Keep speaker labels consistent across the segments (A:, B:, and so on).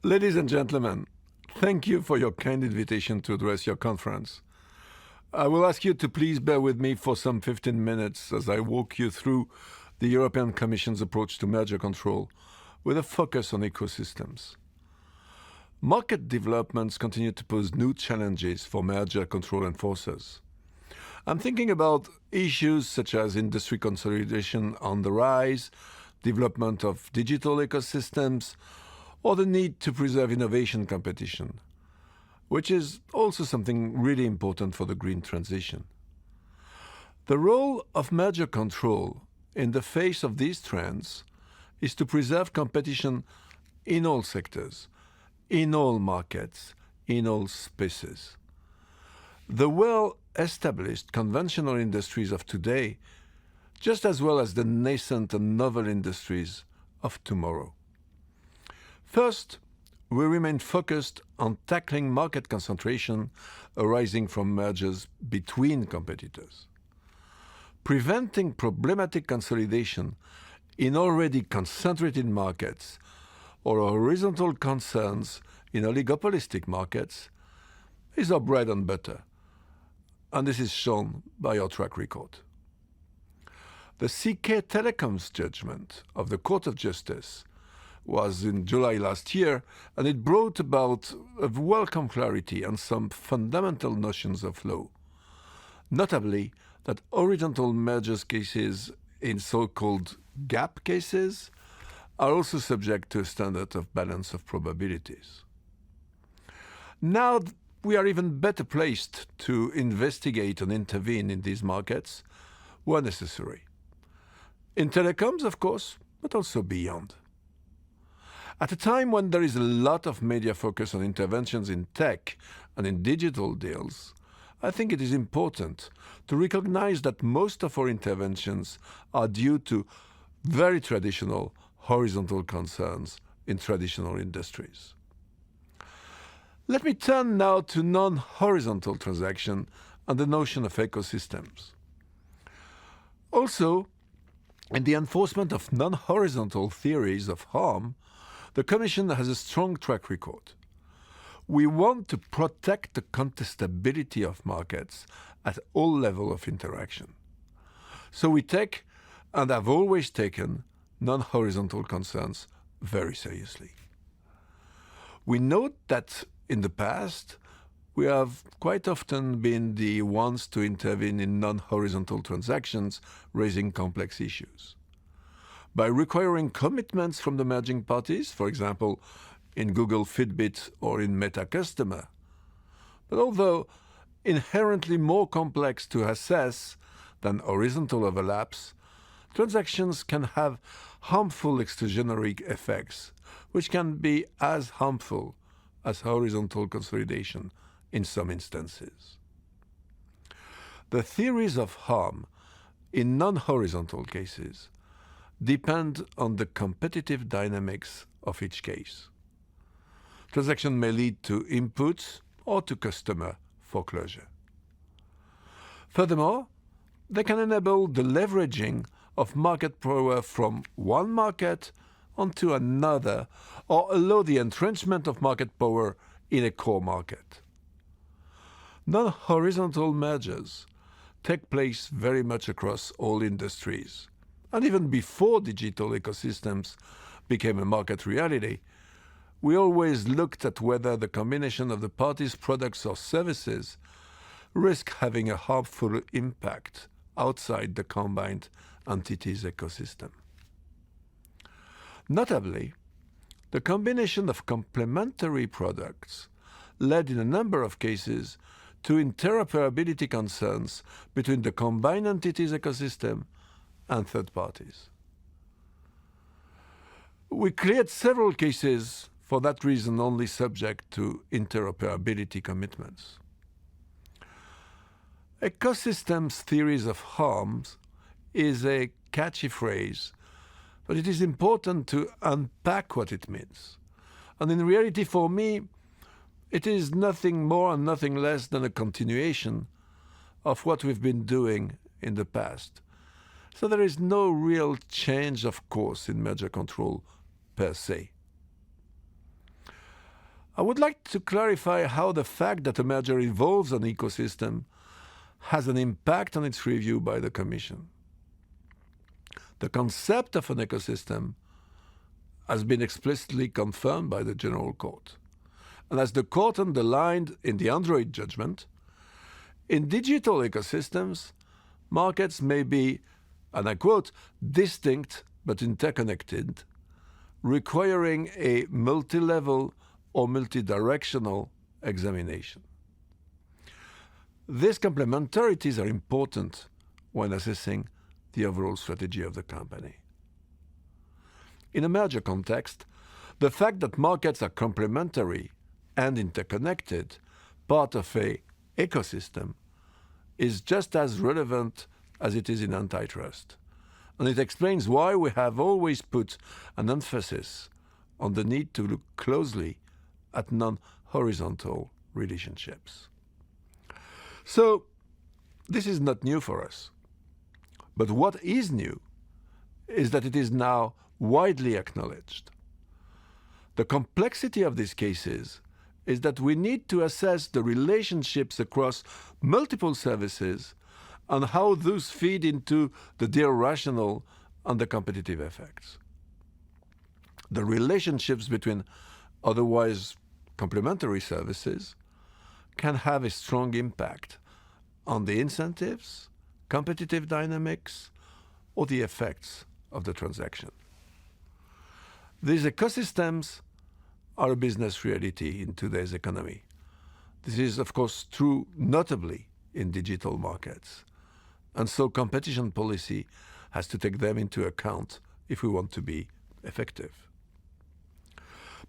A: Ladies and gentlemen, thank you for your kind invitation to address your conference. I will ask you to please bear with me for some 15 minutes as I walk you through the European Commission's approach to merger control with a focus on ecosystems. Market developments continue to pose new challenges for merger control enforcers. I'm thinking about issues such as industry consolidation on the rise, development of digital ecosystems, or the need to preserve innovation competition, which is also something really important for the green transition. The role of merger control in the face of these trends is to preserve competition in all sectors, in all markets, in all spaces. The well-established conventional industries of today, just as well as the nascent and novel industries of tomorrow. First, we remain focused on tackling market concentration arising from mergers between competitors. Preventing problematic consolidation in already concentrated markets or horizontal concerns in oligopolistic markets is our bread and butter, and this is shown by our track record. The CK Telecom's judgment of the Court of Justice was in July last year, and it brought about a welcome clarity on some fundamental notions of law, notably that horizontal mergers cases in so-called gap cases are also subject to a standard of balance of probabilities. Now we are even better placed to investigate and intervene in these markets where necessary. In telecoms, of course, but also beyond. At a time when there is a lot of media focus on interventions in tech and in digital deals, I think it is important to recognize that most of our interventions are due to very traditional horizontal concerns in traditional industries. Let me turn now to non-horizontal transaction and the notion of ecosystems. Also, in the enforcement of non-horizontal theories of harm, the Commission has a strong track record. We want to protect the contestability of markets at all levels of interaction. So we take, and have always taken, non-horizontal concerns very seriously. We note that in the past, we have quite often been the ones to intervene in non-horizontal transactions, raising complex issues. By requiring commitments from the merging parties, for example, in Google Fitbit or in Meta Customer. But although inherently more complex to assess than horizontal overlaps, transactions can have harmful exclusionary effects, which can be as harmful as horizontal consolidation in some instances. The theories of harm in non-horizontal cases depend on the competitive dynamics of each case. Transaction may lead to inputs or to customer foreclosure. Furthermore, they can enable the leveraging of market power from one market onto another, or allow the entrenchment of market power in a core market. Non-horizontal mergers take place very much across all industries. And even before digital ecosystems became a market reality, we always looked at whether the combination of the parties' products or services risk having a harmful impact outside the combined entities ecosystem. Notably, the combination of complementary products led in a number of cases to interoperability concerns between the combined entities ecosystem and third parties. We cleared several cases for that reason only subject to interoperability commitments. Ecosystems theories of harms is a catchy phrase, but it is important to unpack what it means. And in reality, for me, it is nothing more and nothing less than a continuation of what we've been doing in the past. So there is no real change of course in merger control per se. I would like to clarify how the fact that a merger involves an ecosystem has an impact on its review by the Commission. The concept of an ecosystem has been explicitly confirmed by the General Court. And as the Court underlined in the Android judgment, in digital ecosystems, markets may be, and I quote, distinct but interconnected, requiring a multi-level or multi-directional examination. These complementarities are important when assessing the overall strategy of the company. In a merger context, the fact that markets are complementary and interconnected, part of an ecosystem, is just as relevant as it is in antitrust. And it explains why we have always put an emphasis on the need to look closely at non-horizontal relationships. So, this is not new for us. But what is new is that it is now widely acknowledged. The complexity of these cases is that we need to assess the relationships across multiple services and how those feed into the deal rationale and the competitive effects. The relationships between otherwise complementary services can have a strong impact on the incentives, competitive dynamics, or the effects of the transaction. These ecosystems are a business reality in today's economy. This is, of course, true notably in digital markets. And so competition policy has to take them into account if we want to be effective.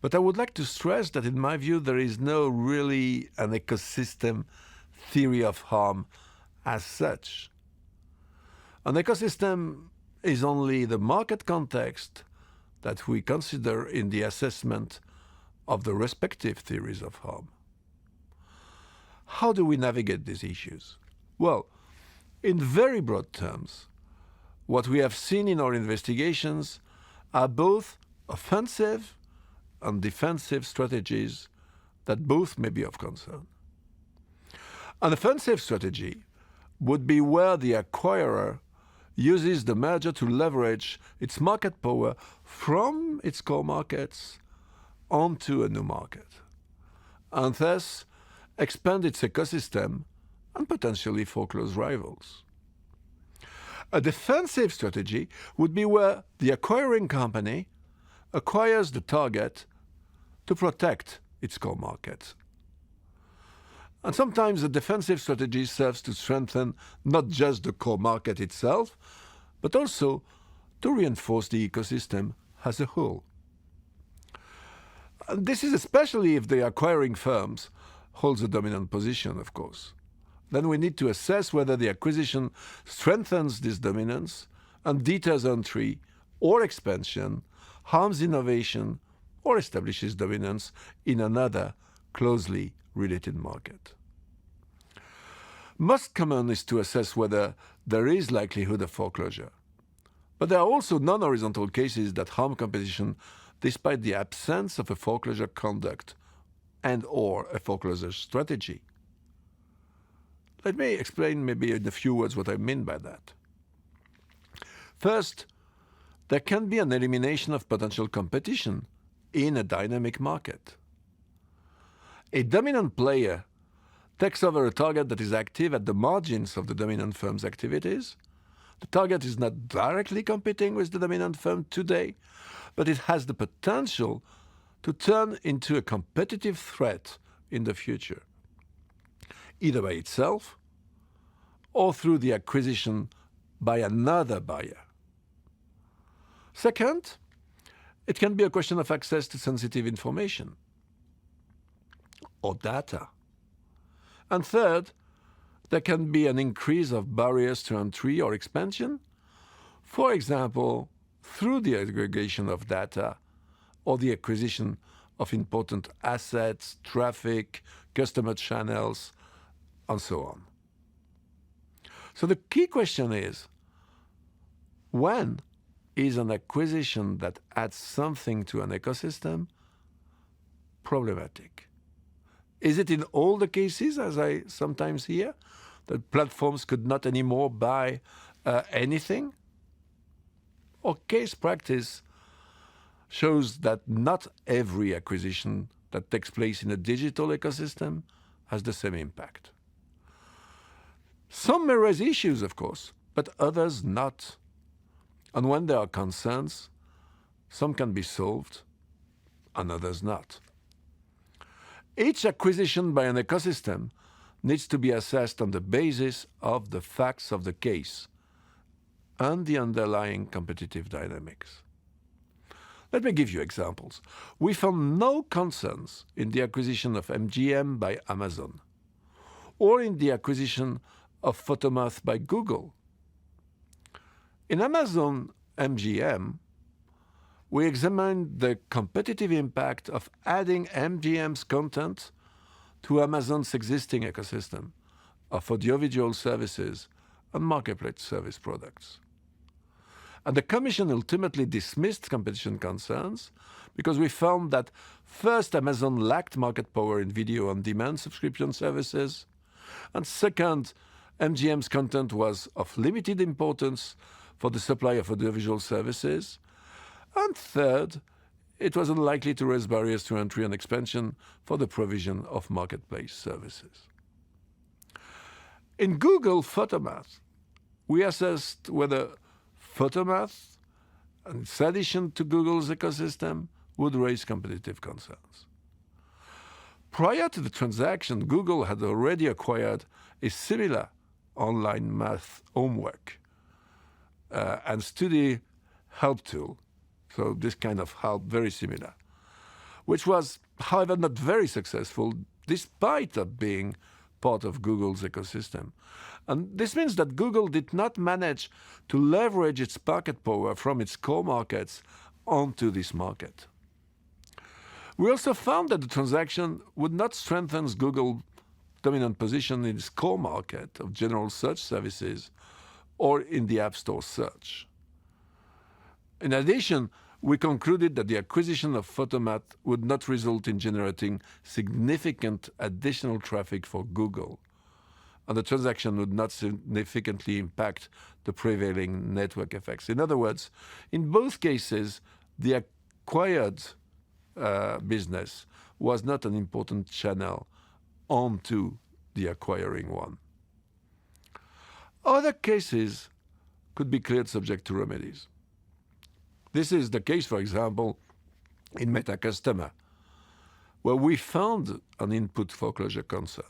A: But I would like to stress that in my view, there is no really an ecosystem theory of harm as such. An ecosystem is only the market context that we consider in the assessment of the respective theories of harm. How do we navigate these issues? Well, in very broad terms, what we have seen in our investigations are both offensive and defensive strategies that both may be of concern. An offensive strategy would be where the acquirer uses the merger to leverage its market power from its core markets onto a new market, and thus expand its ecosystem and potentially foreclose rivals. A defensive strategy would be where the acquiring company acquires the target to protect its core market. And sometimes the defensive strategy serves to strengthen not just the core market itself, but also to reinforce the ecosystem as a whole. And this is especially if the acquiring firms holds a dominant position, of course. Then we need to assess whether the acquisition strengthens this dominance and deters entry or expansion, harms innovation, or establishes dominance in another closely related market. Most common is to assess whether there is likelihood of foreclosure. But there are also non-horizontal cases that harm competition despite the absence of a foreclosure conduct and/or a foreclosure strategy. Let me explain maybe in a few words what I mean by that. First, there can be an elimination of potential competition in a dynamic market. A dominant player takes over a target that is active at the margins of the dominant firm's activities. The target is not directly competing with the dominant firm today, but it has the potential to turn into a competitive threat in the future, either by itself or through the acquisition by another buyer. Second, it can be a question of access to sensitive information or data. And third, there can be an increase of barriers to entry or expansion, for example, through the aggregation of data or the acquisition of important assets, traffic, customer channels, and so on. So the key question is, when is an acquisition that adds something to an ecosystem problematic. Is it in all the cases, as I sometimes hear, that platforms could not anymore buy anything? Or case practice shows that not every acquisition that takes place in a digital ecosystem has the same impact. Some may raise issues, of course, but others not. And when there are concerns, some can be solved and others not. Each acquisition by an ecosystem needs to be assessed on the basis of the facts of the case and the underlying competitive dynamics. Let me give you examples. We found no concerns in the acquisition of MGM by Amazon or in the acquisition of Photomath by Google. In Amazon MGM, we examined the competitive impact of adding MGM's content to Amazon's existing ecosystem of audiovisual services and marketplace service products. And the Commission ultimately dismissed competition concerns because we found that first, Amazon lacked market power in video on demand subscription services, and second, MGM's content was of limited importance for the supply of audiovisual services, and third, it was unlikely to raise barriers to entry and expansion for the provision of marketplace services. In Google Photomath, we assessed whether Photomath and its addition to Google's ecosystem would raise competitive concerns. Prior to the transaction, Google had already acquired a similar online math homework and study help tool, so this kind of help, very similar, which was, however, not very successful despite of being part of Google's ecosystem. And this means that Google did not manage to leverage its market power from its core markets onto this market. We also found that the transaction would not strengthen Google's dominant position in its core market of general search services or in the App Store search. In addition, we concluded that the acquisition of Photomath would not result in generating significant additional traffic for Google, and the transaction would not significantly impact the prevailing network effects. In other words, in both cases, the acquired business was not an important channel onto the acquiring one. Other cases could be cleared subject to remedies. This is the case, for example, in Meta Customer, where we found an input foreclosure concern.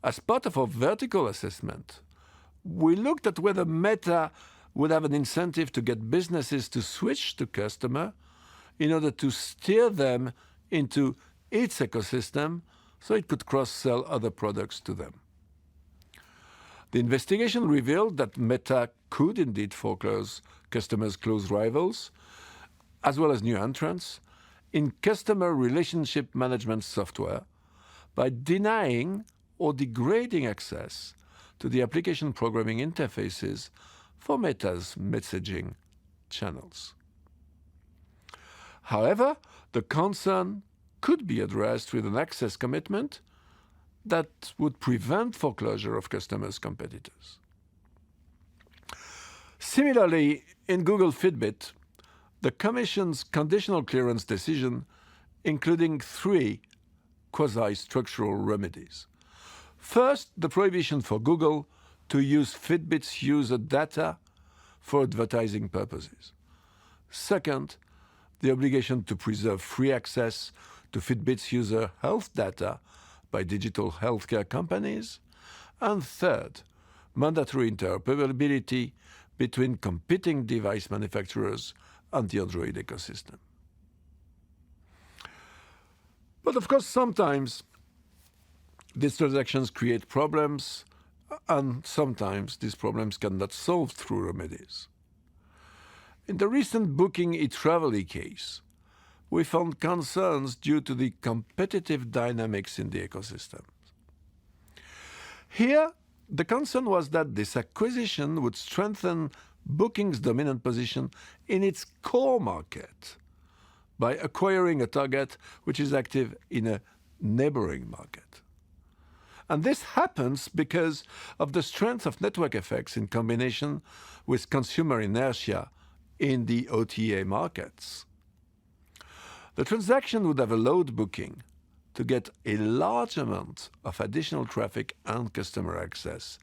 A: As part of our vertical assessment, we looked at whether Meta would have an incentive to get businesses to switch to Customer in order to steer them into its ecosystem so it could cross-sell other products to them. The investigation revealed that Meta could indeed foreclose customers' close rivals, as well as new entrants, in customer relationship management software by denying or degrading access to the application programming interfaces for Meta's messaging channels. However, the concern could be addressed with an access commitment that would prevent foreclosure of customers' competitors. Similarly, in Google Fitbit, the Commission's conditional clearance decision including three quasi-structural remedies. First, the prohibition for Google to use Fitbit's user data for advertising purposes. Second, the obligation to preserve free access to Fitbit's user health data by digital healthcare companies. And third, mandatory interoperability between competing device manufacturers and the Android ecosystem. But of course, sometimes these transactions create problems, and sometimes these problems cannot solve through remedies. In the recent Booking eTraveli case, we found concerns due to the competitive dynamics in the ecosystem. Here, the concern was that this acquisition would strengthen Booking's dominant position in its core market by acquiring a target which is active in a neighboring market. And this happens because of the strength of network effects in combination with consumer inertia in the OTA markets. The transaction would have allowed Booking to get a large amount of additional traffic and customer access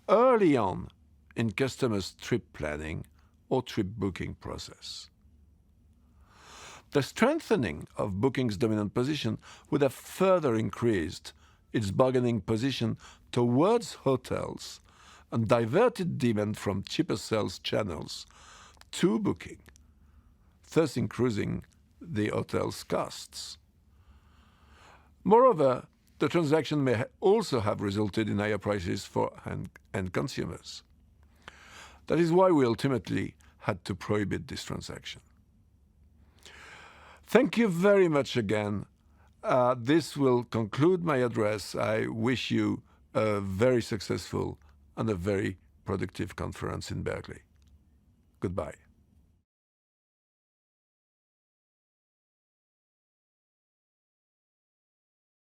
A: early on in customers' trip planning or trip booking process. The strengthening of Booking's dominant position would have further increased its bargaining position towards hotels and diverted demand from cheaper sales channels to Booking, thus increasing the hotel's costs. Moreover, the transaction may also have resulted in higher prices for end consumers. That is why we ultimately had to prohibit this transaction. Thank you very much again. This will conclude my address. I wish you a very successful and a very productive conference in Berkeley. Goodbye.